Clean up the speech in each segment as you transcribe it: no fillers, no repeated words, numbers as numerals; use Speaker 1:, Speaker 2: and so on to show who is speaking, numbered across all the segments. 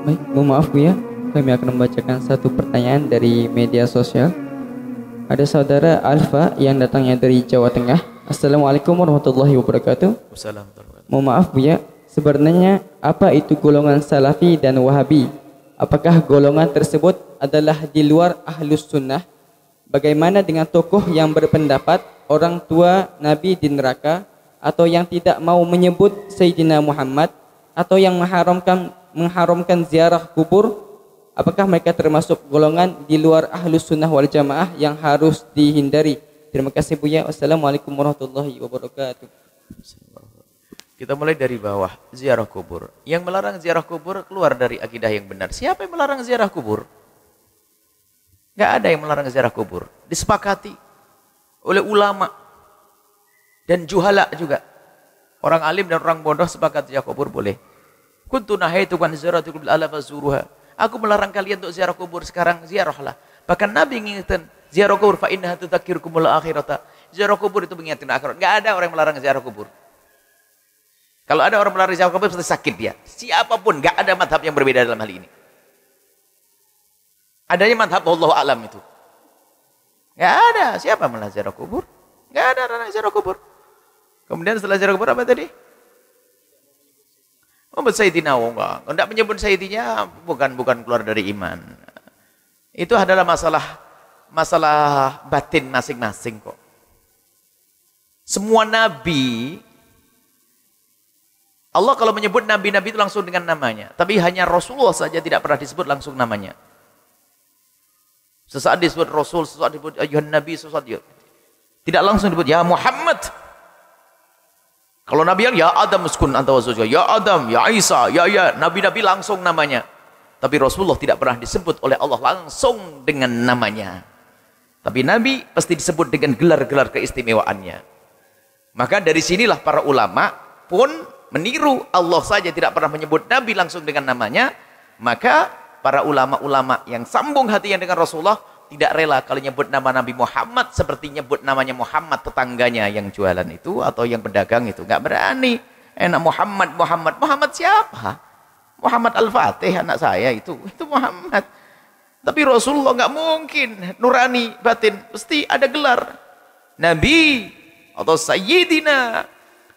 Speaker 1: Baik, mohon maaf Bu ya, kami akan membacakan satu pertanyaan dari media sosial. Ada saudara Alfa yang datangnya dari Jawa Tengah. Assalamualaikum warahmatullahi wabarakatuh. Mohon maaf Bu ya, sebenarnya apa itu golongan Salafi dan Wahabi? Apakah golongan tersebut adalah di luar Ahlus Sunnah? Bagaimana dengan tokoh yang berpendapat orang tua Nabi di neraka, atau yang tidak mau menyebut Sayyidina Muhammad, atau yang mengharamkan ziarah kubur? Apakah mereka termasuk golongan di luar Ahlus Sunnah wal Jamaah yang harus dihindari? Terima kasih Buya. Wassalamualaikum warahmatullahi wabarakatuh.
Speaker 2: Kita mulai dari bawah, ziarah kubur. Yang melarang ziarah kubur keluar dari akidah yang benar. Siapa yang melarang ziarah kubur? Gak ada yang melarang ziarah kubur. Disepakati oleh ulama dan juhala juga. Orang alim dan orang bodoh sepakat ziarah kubur boleh. Kuntu nahaitu kan ziaratu bil ala fazuruha. Aku melarang kalian untuk ziarah kubur, sekarang ziarahlah. Bahkan Nabi mengingatkan, ziarah kubur fa innaha tudzakirukumul akhirata. Ziarah kubur itu mengingatkan akhirat. Enggak ada orang yang melarang ziarah kubur. Kalau ada orang melarang ziarah kubur pasti sakit dia. Siapapun, enggak ada madhab yang berbeda dalam hal ini. Adanya madhab wallahu alam itu. Enggak ada. Siapa melarang ziarah kubur? Enggak ada orang ziarah kubur. Kemudian setelah ziarah kubur apa tadi? Menyebut Sayyidina, enggak. Tidak menyebut Sayyidina bukan keluar dari iman. Itu adalah masalah batin masing-masing kok. Semua nabi, Allah kalau menyebut nabi-nabi itu langsung dengan namanya. Tapi hanya Rasulullah saja tidak pernah disebut langsung namanya. Sesaat disebut Rasul, sesaat disebut ayuhan Nabi, sesaat tidak langsung disebut ya Muhammad. Kalau Nabi yang ya Adam uskun anta wa zawjuka, ya Adam, ya Isa, ya nabi-nabi langsung namanya. Tapi Rasulullah tidak pernah disebut oleh Allah langsung dengan namanya. Tapi Nabi pasti disebut dengan gelar-gelar keistimewaannya. Maka dari sinilah para ulama pun meniru. Allah saja tidak pernah menyebut Nabi langsung dengan namanya. Maka para ulama-ulama yang sambung hatinya dengan Rasulullah tidak rela kalau nyebut nama Nabi Muhammad seperti nyebut namanya Muhammad tetangganya yang jualan itu atau yang pedagang itu. Nggak berani. Enak Muhammad siapa? Muhammad Al-Fatih anak saya itu Muhammad. Tapi Rasulullah nggak mungkin nurani batin, pasti ada gelar Nabi atau Sayyidina.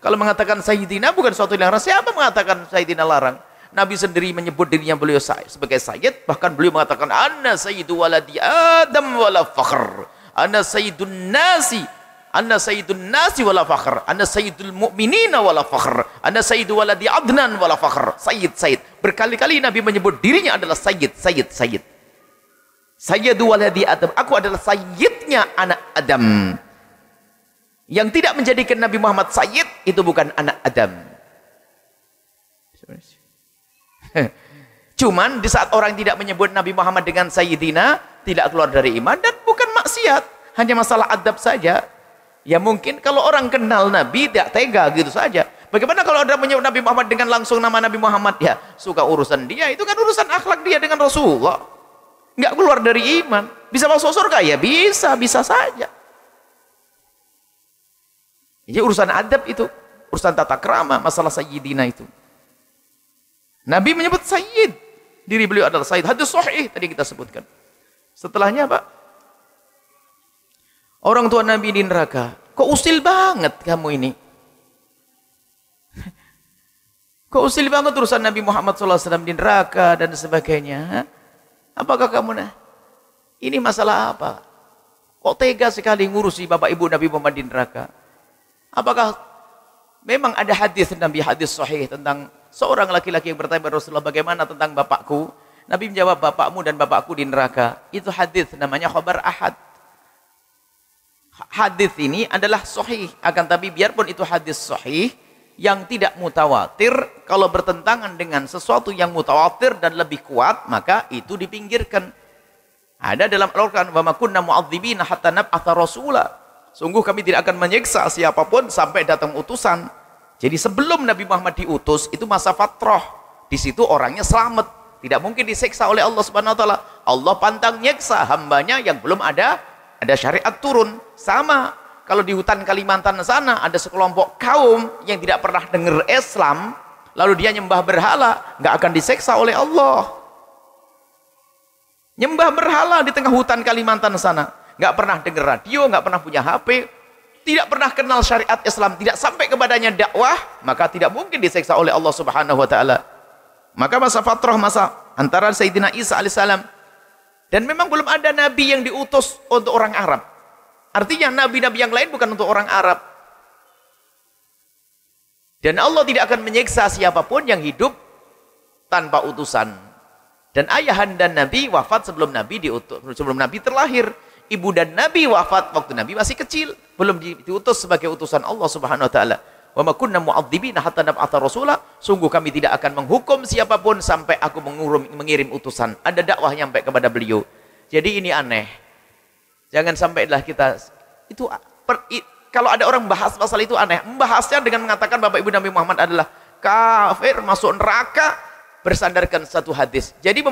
Speaker 2: Kalau mengatakan Sayyidina bukan suatu yang larang. Siapa mengatakan Sayyidina larang? Nabi sendiri menyebut dirinya beliau sebagai Sayyid, bahkan beliau mengatakan anna sayyidu waladi Adam wala fakhr, anna sayyidun nasi wala fakhr, anna sayyidul mu'minina wala fakhr, anna sayyidu waladi Adnan wala fakhr. Sayyid. Berkali-kali Nabi menyebut dirinya adalah Sayyid. Sayyidu waladi Adam, aku adalah sayyidnya anak Adam. Yang tidak menjadikan Nabi Muhammad Sayyid itu bukan anak Adam. Cuman di saat orang tidak menyebut Nabi Muhammad dengan Sayyidina, tidak keluar dari iman dan bukan maksiat, hanya masalah adab saja. Ya mungkin kalau orang kenal Nabi tidak tega gitu saja. Bagaimana kalau ada menyebut Nabi Muhammad dengan langsung nama Nabi Muhammad? Ya suka urusan dia, itu kan urusan akhlak dia dengan Rasulullah. Nggak keluar dari iman. Bisa masuk surga? Ya bisa saja. Jadi urusan adab itu, urusan tata krama, masalah Sayyidina itu. Nabi menyebut Sayyid, diri beliau adalah Sayyid. Hadis sahih tadi kita sebutkan. Setelahnya Pak, orang tua Nabi di neraka. Kok usil banget kamu ini? Kok usil banget urusan Nabi Muhammad SAW di neraka dan sebagainya? Apakah kamu ini masalah apa? Kok tega sekali ngurusi bapak ibu Nabi Muhammad di neraka? Apakah memang ada hadis Nabi, hadis sahih tentang seorang laki-laki yang bertanya kepada Rasulullah, bagaimana tentang bapakku? Nabi menjawab, bapakmu dan bapakku di neraka. Itu hadis namanya khabar ahad. Hadis ini adalah sahih, akan tapi biarpun itu hadis sahih yang tidak mutawatir, kalau bertentangan dengan sesuatu yang mutawatir dan lebih kuat, maka itu dipinggirkan. Ada dalam Al-Qur'an, wa ma kunna mu'adzibina hatta nab'atha rasula. Sungguh kami tidak akan menyiksa siapapun sampai datang utusan. Jadi sebelum Nabi Muhammad diutus, itu masa fatrah. Di situ orangnya selamat. Tidak mungkin disiksa oleh Allah Subhanahu wa taala. Allah pantang nyiksa hambanya yang belum ada syariat turun. Sama kalau di hutan Kalimantan sana ada sekelompok kaum yang tidak pernah dengar Islam, lalu dia nyembah berhala, nggak akan disiksa oleh Allah. Nyembah berhala di tengah hutan Kalimantan sana. Nggak pernah dengar radio, nggak pernah punya HP, tidak pernah kenal syariat Islam, tidak sampai kepadanya dakwah, maka tidak mungkin disiksa oleh Allah Subhanahu wa taala. Maka masa fatrah, masa antara Sayyidina Isa alaihissalam, dan memang belum ada nabi yang diutus untuk orang Arab. Artinya nabi-nabi yang lain bukan untuk orang Arab. Dan Allah tidak akan menyiksa siapapun yang hidup tanpa utusan. Dan ayahanda Nabi wafat sebelum Nabi diutus, sebelum Nabi terlahir. Ibu dan Nabi wafat waktu Nabi masih kecil, belum diutus sebagai utusan Allah Subhanahu wa taala. Wa ma kunna mu'adzibina hatta nab'atha rasula. Sungguh kami tidak akan menghukum siapapun sampai aku mengirim utusan. Ada dakwah nyampe kepada beliau. Jadi ini aneh. Jangan sampailah kita itu kalau ada orang bahas masalah itu aneh. Membahasnya dengan mengatakan Bapak Ibu Nabi Muhammad adalah kafir, masuk neraka, bersandarkan satu hadis. Jadi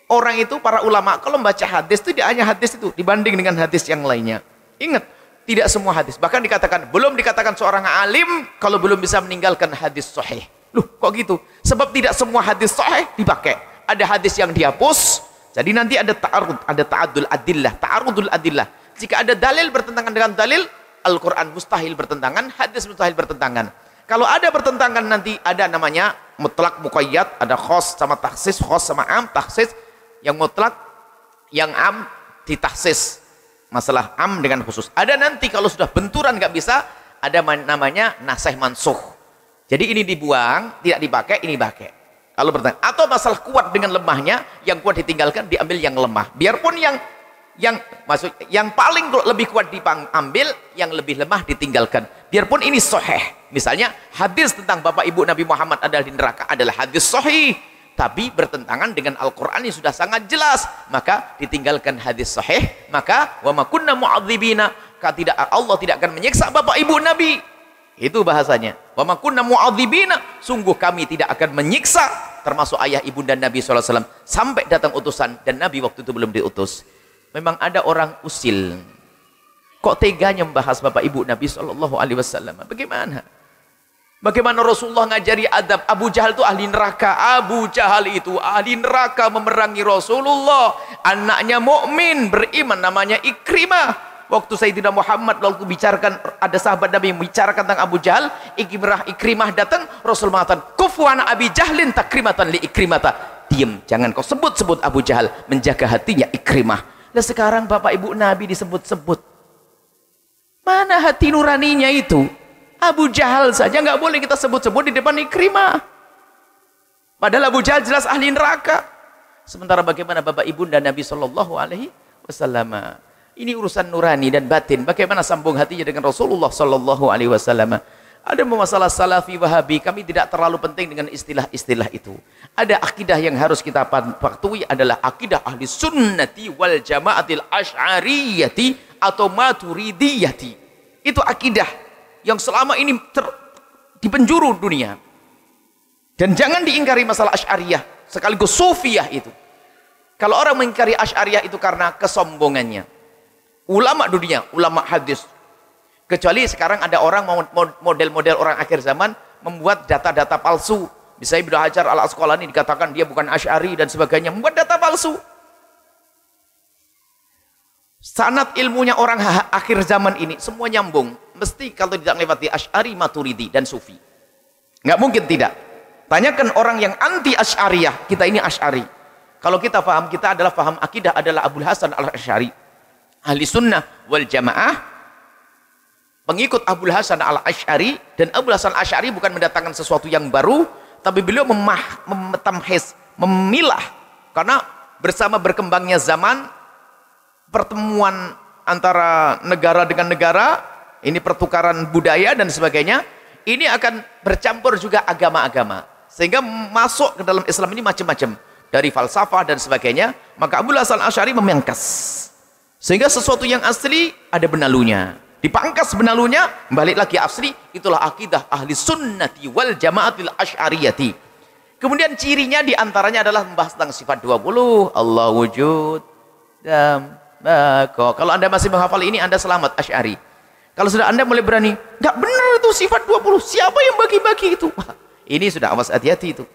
Speaker 2: orang itu, para ulama, kalau membaca hadis itu tidak hanya hadis itu dibanding dengan hadis yang lainnya. Ingat, tidak semua hadis. Bahkan dikatakan, belum dikatakan seorang alim kalau belum bisa meninggalkan hadis sahih. Loh, kok gitu? Sebab tidak semua hadis sahih dipakai. Ada hadis yang dihapus. Jadi nanti ada ta'arud, ada ta'adul adillah, ta'arudul adillah. Jika ada dalil bertentangan dengan dalil, Al-Quran mustahil bertentangan, hadis mustahil bertentangan. Kalau ada bertentangan nanti ada namanya mutlak muqayyad, ada khos sama takhsis, khos sama am, takhsis. Yang mutlak, yang am ditahsis, masalah am dengan khusus. Ada nanti kalau sudah benturan nggak bisa, ada namanya nasih mansuh. Jadi ini dibuang, tidak dipakai, ini pakai. Kalau bertanya, atau masalah kuat dengan lemahnya, yang kuat ditinggalkan, diambil yang lemah. Biarpun yang paling lebih kuat diambil, yang lebih lemah ditinggalkan. Biarpun ini sahih. Misalnya hadis tentang Bapak Ibu Nabi Muhammad adalah di neraka adalah hadis sahih, tapi bertentangan dengan Al-Quran yang sudah sangat jelas, maka ditinggalkan hadis sahih. Maka wa ma kunna mu'adzibina, Allah tidak akan menyiksa Bapak Ibu Nabi. Itu bahasanya. Wa ma kunna mu'adzibina, sungguh kami tidak akan menyiksa, termasuk ayah ibunda Nabi SAW, sampai datang utusan, dan Nabi waktu itu belum diutus. Memang ada orang usil. Kok teganya membahas Bapak Ibu Nabi SAW? Bagaimana? Bagaimana Rasulullah ngajari adab? Abu Jahal itu ahli neraka. Abu Jahal itu ahli neraka memerangi Rasulullah. Anaknya mukmin beriman namanya Ikrimah. Waktu Sayyidina Muhammad waktu bicarakan, ada sahabat Nabi yang bicarakan tentang Abu Jahal, Ikrimah datang, Rasul mengatakan, "Kufuana Abi Jahlin takrimatan li Ikrimata." Diam, jangan kau sebut-sebut Abu Jahal, menjaga hatinya Ikrimah. Nah sekarang Bapak Ibu Nabi disebut-sebut. Mana hati nuraninya itu? Abu Jahal saja nggak boleh kita sebut-sebut di depan Ikrimah. Padahal Abu Jahal jelas ahli neraka. Sementara bagaimana Bapak Ibu dan Nabi Shallallahu Alaihi Wasallam? Ini urusan nurani dan batin. Bagaimana sambung hatinya dengan Rasulullah Shallallahu Alaihi Wasallam? Ada masalah salafi wahabi, kami tidak terlalu penting dengan istilah-istilah itu. Ada akidah yang harus kita patuhi adalah akidah ahli sunnati wal jamaatil asy'ariyati atau maturidiyati. Itu akidah yang selama ini di penjuru dunia. Dan jangan diingkari masalah Asy'ariyah, sekaligus Sufiyah itu. Kalau orang mengingkari Asy'ariyah itu karena kesombongannya. Ulama dunia, ulama hadis. Kecuali sekarang ada orang model-model orang akhir zaman membuat data-data palsu. Misalnya Ibnu Hajar Al-Asqalani dikatakan dia bukan Asy'ari dan sebagainya, membuat data palsu. Sanad ilmunya orang akhir zaman ini semua nyambung. Mesti kalau tidak melewati Asy'ari, Maturidi dan Sufi. Nggak mungkin tidak. Tanyakan orang yang anti Asy'ariyah, kita ini Asy'ari. Kalau kita paham, kita adalah paham akidah adalah Abul Hasan Al-Asy'ari. Ahli sunnah wal jamaah, pengikut Abul Hasan Al-Asy'ari. Dan Abul Hasan Al-Asy'ari bukan mendatangkan sesuatu yang baru, tapi beliau memilah. Karena bersama berkembangnya zaman, pertemuan antara negara dengan negara, ini pertukaran budaya dan sebagainya, ini akan bercampur juga agama-agama, sehingga masuk ke dalam Islam ini macam-macam, dari falsafah dan sebagainya. Maka Abul Hasan Asy'ari memangkas, sehingga sesuatu yang asli ada benalunya, dipangkas benalunya, balik lagi asli. Itulah akidah ahli sunnati wal jamaatil asy'ariyati. Kemudian cirinya diantaranya adalah membahas tentang sifat 20, Allah wujud dan kalau Anda masih menghafal ini, Anda selamat Asy'ari. Kalau sudah Anda mulai berani, nggak benar itu sifat 20, siapa yang bagi-bagi itu? Wah, ini sudah awas, hati-hati itu.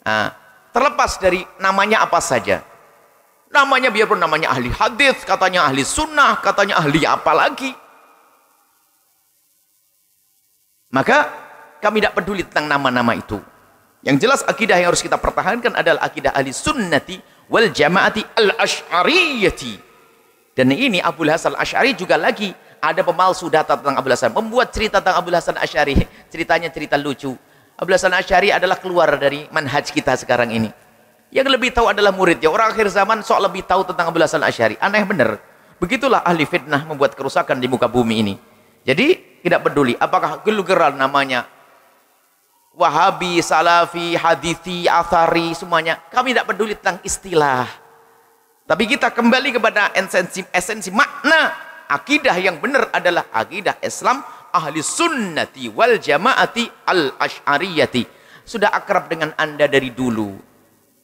Speaker 2: Nah, terlepas dari namanya apa saja, Namanya biarpun namanya ahli hadis, katanya ahli sunnah, katanya ahli apa lagi. Maka kami tidak peduli tentang nama-nama itu. Yang jelas akidah yang harus kita pertahankan adalah akidah ahli sunnati wal jamaati al-asy'ariyati. Dan ini Abul Hasan al-Asy'ari juga lagi ada pemalsu data tentang Abul Hasan, membuat cerita tentang Abul Hasan al-Asy'ari. Ceritanya cerita lucu. Abul Hasan al-Asy'ari adalah keluar dari manhaj kita sekarang ini. Yang lebih tahu adalah muridnya. Orang akhir zaman sok lebih tahu tentang Abul Hasan al-Asy'ari. Aneh benar. Begitulah ahli fitnah membuat kerusakan di muka bumi ini. Jadi tidak peduli apakah gelugeran namanya Wahabi, Salafi, Hadithi, Athari, semuanya. Kami tidak peduli tentang istilah. Tapi kita kembali kepada esensi makna. Akidah yang benar adalah akidah Islam ahli sunnati wal jamaati al-asy'ariyati. Sudah akrab dengan Anda dari dulu.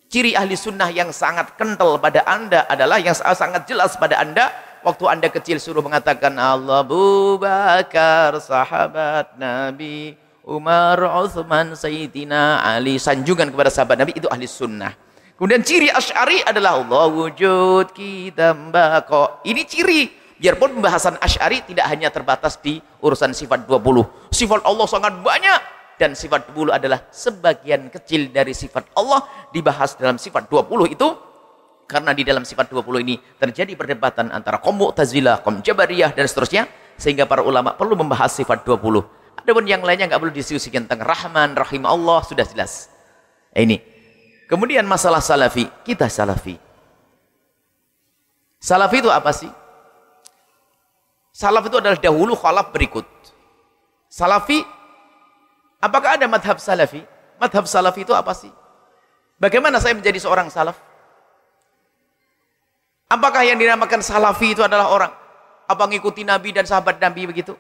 Speaker 2: Ciri ahli sunnah yang sangat kental pada Anda adalah yang sangat jelas pada Anda waktu Anda kecil suruh mengatakan Allah, Abu Bakar, sahabat Nabi, Umar, Uthman, Sayyidina Ali, sanjungan kepada sahabat Nabi, itu ahli sunnah. Kemudian ciri Asy'ari adalah Allah wujud kita bako. Ini ciri. Biarpun pembahasan Asy'ari tidak hanya terbatas di urusan sifat 20. Sifat Allah sangat banyak. Dan sifat 20 adalah sebagian kecil dari sifat Allah dibahas dalam sifat 20 itu. Karena di dalam sifat 20 ini terjadi perdebatan antara kaum Mu'tazilah, kaum Jabariyah dan seterusnya. Sehingga para ulama perlu membahas sifat 20. Adapun yang lainnya nggak perlu diskusikan tentang Rahman, Rahim Allah, sudah jelas. Ini. Kemudian masalah Salafi, kita Salafi. Salafi itu apa sih? Salaf itu adalah dahulu, khalaf berikut. Salafi, apakah ada madhab Salafi? Madhab Salafi itu apa sih? Bagaimana saya menjadi seorang Salaf? Apakah yang dinamakan Salafi itu adalah orang apa ngikuti Nabi dan sahabat Nabi begitu?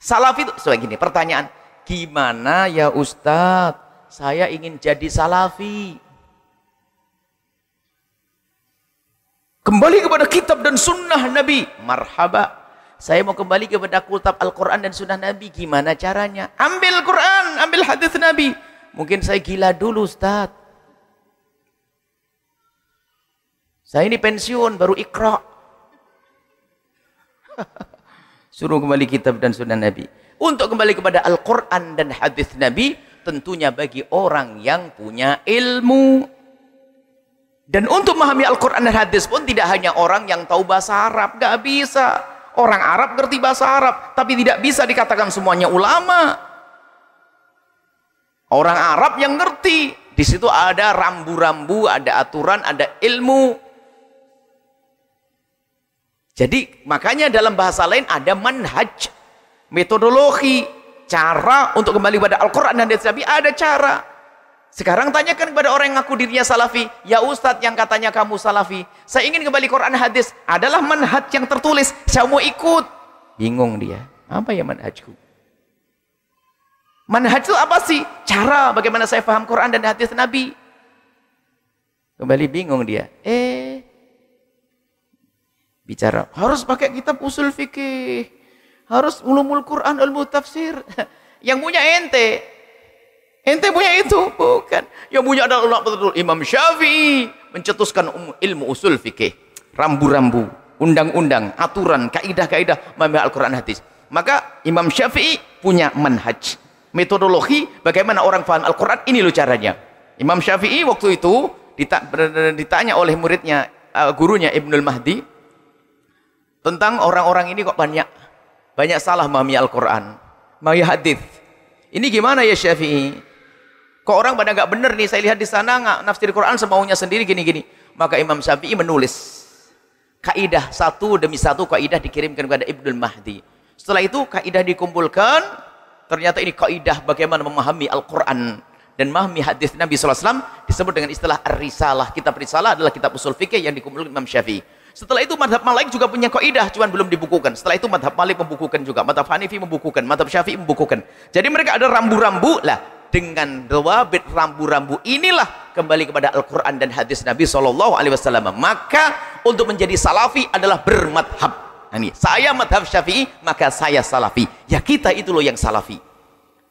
Speaker 2: Salafi itu, so gini, pertanyaan, gimana ya Ustadz, saya ingin jadi Salafi? Kembali kepada kitab dan sunnah Nabi. Marhaba. Saya mau kembali kepada kitab Al-Quran dan sunnah Nabi. Gimana caranya? Ambil Quran, ambil hadis Nabi. Mungkin saya gila dulu Ustaz. Saya ini pensiun, baru Iqra. Suruh kembali kitab dan sunnah Nabi. Untuk kembali kepada Al-Quran dan hadis Nabi, tentunya bagi orang yang punya ilmu. Dan untuk memahami Al-Quran dan hadis pun tidak hanya orang yang tahu bahasa Arab. Gak bisa. Orang Arab ngerti bahasa Arab. Tapi tidak bisa dikatakan semuanya ulama. Orang Arab yang ngerti. Di situ ada rambu-rambu, ada aturan, ada ilmu. Jadi makanya dalam bahasa lain ada manhaj. Metodologi. Cara untuk kembali pada Al-Quran dan hadis Nabi ada cara. Sekarang tanyakan kepada orang yang ngaku dirinya Salafi, ya Ustadz yang katanya kamu Salafi, saya ingin kembali Quran hadis, adalah manhaj yang tertulis, saya mau ikut. Bingung dia, apa ya manhajku? Manhaj itu apa sih? Cara bagaimana saya paham Quran dan hadis Nabi. Kembali bingung dia. Bicara, harus pakai kitab usul fikih, harus ulumul Quran, ilmu tafsir. Yang punya ente. Ente punya itu? Bukan. Yang punya adalah ulama betul Imam Syafi'i mencetuskan ilmu usul fikih, rambu-rambu, undang-undang, aturan, kaidah-kaidah memahami Al-Quran hadis. Maka Imam Syafi'i punya manhaj, metodologi bagaimana orang paham Al-Quran. Ini loh caranya. Imam Syafi'i waktu itu ditanya oleh muridnya, gurunya Ibnul Mahdi, tentang orang-orang ini kok banyak salah memahami Al-Quran, memahami hadis. Ini gimana ya Syafi'i? Kok orang pada nggak bener nih, saya lihat di sana nggak nafsir Quran semaunya sendiri gini-gini. Maka Imam Syafi'i menulis kaidah satu demi satu, kaidah dikirimkan kepada Ibnul Mahdi. Setelah itu kaidah dikumpulkan, ternyata ini kaidah bagaimana memahami Al-Quran dan memahami hadis Nabi SAW, disebut dengan istilah Ar-Risalah. Kitab Risalah adalah kitab usul fikih yang dikumpulkan Imam Syafi'i. Setelah itu madhab Malik juga punya kaidah, cuman belum dibukukan. Setelah itu madhab Malik membukukan juga, madhab Hanifi membukukan, madhab Syafi'i membukukan. Jadi mereka ada rambu-rambu lah. Dengan dawabit rambu-rambu inilah kembali kepada Al-Quran dan hadis Nabi SAW. Maka untuk menjadi Salafi adalah bermadhab. Nah, ini, saya madhab Syafi'i, maka saya Salafi. Ya kita itu loh yang Salafi.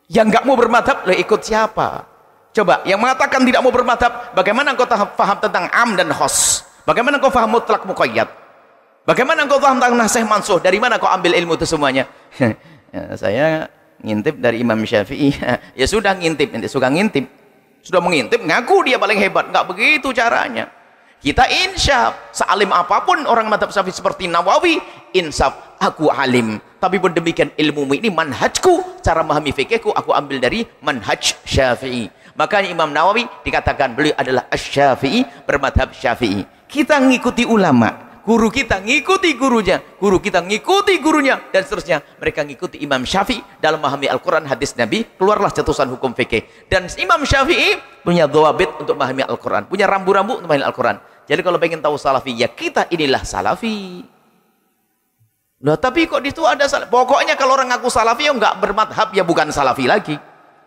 Speaker 2: Yang nggak mau bermadhab, lo ikut siapa? Coba, yang mengatakan tidak mau bermadhab, bagaimana engkau paham tentang am dan khos? Bagaimana engkau paham mutlak muqayyad? Bagaimana engkau paham tentang nasih mansuh? Dari mana kau ambil ilmu itu semuanya? Ya, saya ngintip dari Imam Syafi'i. Ya sudah ngintip, nanti suka ngintip. Sudah mengintip, ngaku dia paling hebat. Enggak begitu caranya. Kita insyaf, sealim apapun orang madhab Syafi'i seperti Nawawi, insaf, aku alim. Tapi pun demikian ilmumu ini manhajku, cara memahami fikihku, aku ambil dari manhaj Syafi'i. Makanya Imam Nawawi dikatakan beliau adalah Asy-Syafi'i, bermadhab Syafi'i. Kita ngikuti ulama, guru kita ngikuti gurunya, guru kita ngikuti gurunya, dan seterusnya. Mereka ngikuti Imam Syafi'i dalam memahami Al-Quran, hadis Nabi, keluarlah cetusan hukum fikih. Dan Imam Syafi'i punya dhawabit untuk memahami Al-Quran, punya rambu-rambu untuk memahami Al-Quran. Jadi kalau pengen tahu salafi, ya kita inilah salafi. Loh, tapi kok di situ ada salafi? Pokoknya kalau orang ngaku salafi, ya enggak bermadhab, ya bukan salafi lagi.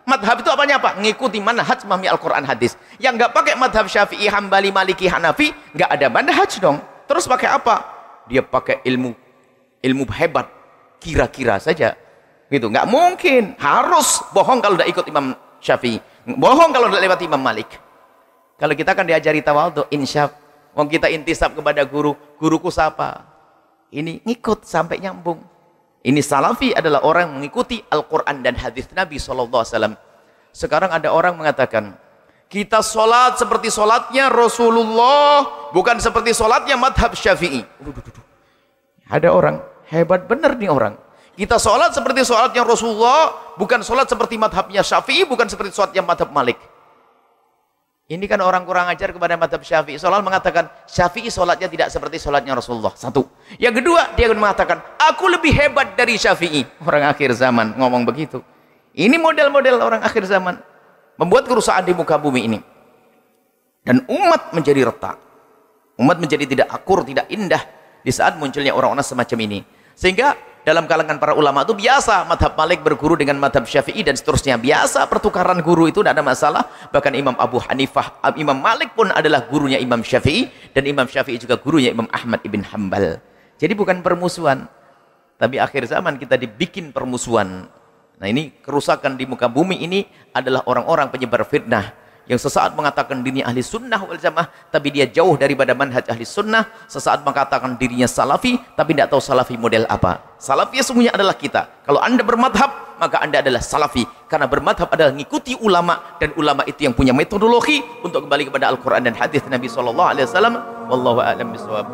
Speaker 2: Madhab itu apanya apa? Ngikuti manhaj memahami Al-Quran hadis. Yang enggak pakai madhab Syafi'i, Hambali, Maliki, Hanafi, enggak ada manhaj dong. Terus pakai apa? Dia pakai ilmu hebat, kira-kira saja. Gitu, enggak mungkin. Harus bohong kalau udah ikut Imam Syafi'i. Bohong kalau udah lewat Imam Malik. Kalau kita kan diajari tawadhu, insyaf. Mau kita intisab kepada guru, guruku siapa? Ini ngikut sampai nyambung. Ini salafi adalah orang yang mengikuti Al-Quran dan hadis Nabi SAW. Sekarang ada orang mengatakan, kita sholat seperti sholatnya Rasulullah, bukan seperti sholatnya madhab Syafi'i. Ada orang, hebat benar nih orang. Kita sholat seperti sholatnya Rasulullah, bukan sholat seperti madhabnya Syafi'i, bukan seperti sholatnya madhab Malik. Ini kan orang kurang ajar kepada madhab Syafi'i. Soal mengatakan Syafi'i sholatnya tidak seperti sholatnya Rasulullah. Satu. Yang kedua, dia akan mengatakan aku lebih hebat dari Syafi'i. Orang akhir zaman ngomong begitu. Ini model-model orang akhir zaman, membuat kerusakan di muka bumi ini. Dan umat menjadi retak. Umat menjadi tidak akur, tidak indah di saat munculnya orang-orang semacam ini. Sehingga dalam kalangan para ulama itu biasa madhab Malik berguru dengan madhab Syafi'i dan seterusnya. Biasa pertukaran guru itu tidak ada masalah. Bahkan Imam Abu Hanifah, Imam Malik pun adalah gurunya Imam Syafi'i, dan Imam Syafi'i juga gurunya Imam Ahmad ibn Hanbal. Jadi bukan permusuhan, tapi akhir zaman kita dibikin permusuhan. Nah, ini kerusakan di muka bumi ini adalah orang-orang penyebar fitnah yang sesaat mengatakan dirinya ahli sunnah wal jamaah, tapi dia jauh daripada manhaj ahli sunnah. Sesaat mengatakan dirinya salafi, tapi tidak tahu salafi model apa. Salafi sesungguhnya adalah kita. Kalau anda bermadhab, maka anda adalah salafi. Karena bermadhab adalah mengikuti ulama, dan ulama itu yang punya metodologi untuk kembali kepada Al-Quran dan hadis Nabi SAW. Wallahu a'lam bishawab.